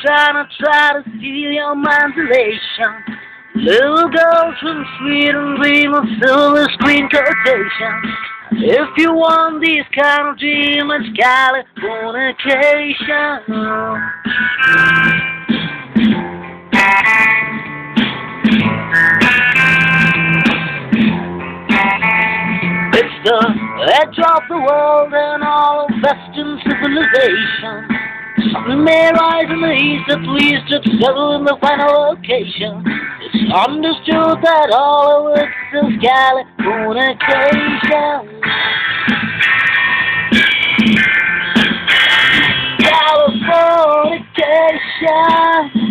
try to steal your mind's elation. Little girls from Sweden dream of silver screen quotation. If you want this kind of dream, it's californication. It's the edge of the world and all of Western civilization. Sun may rise in the east, at least it's settled in the final location. It's understood that all of it is californication. Californication.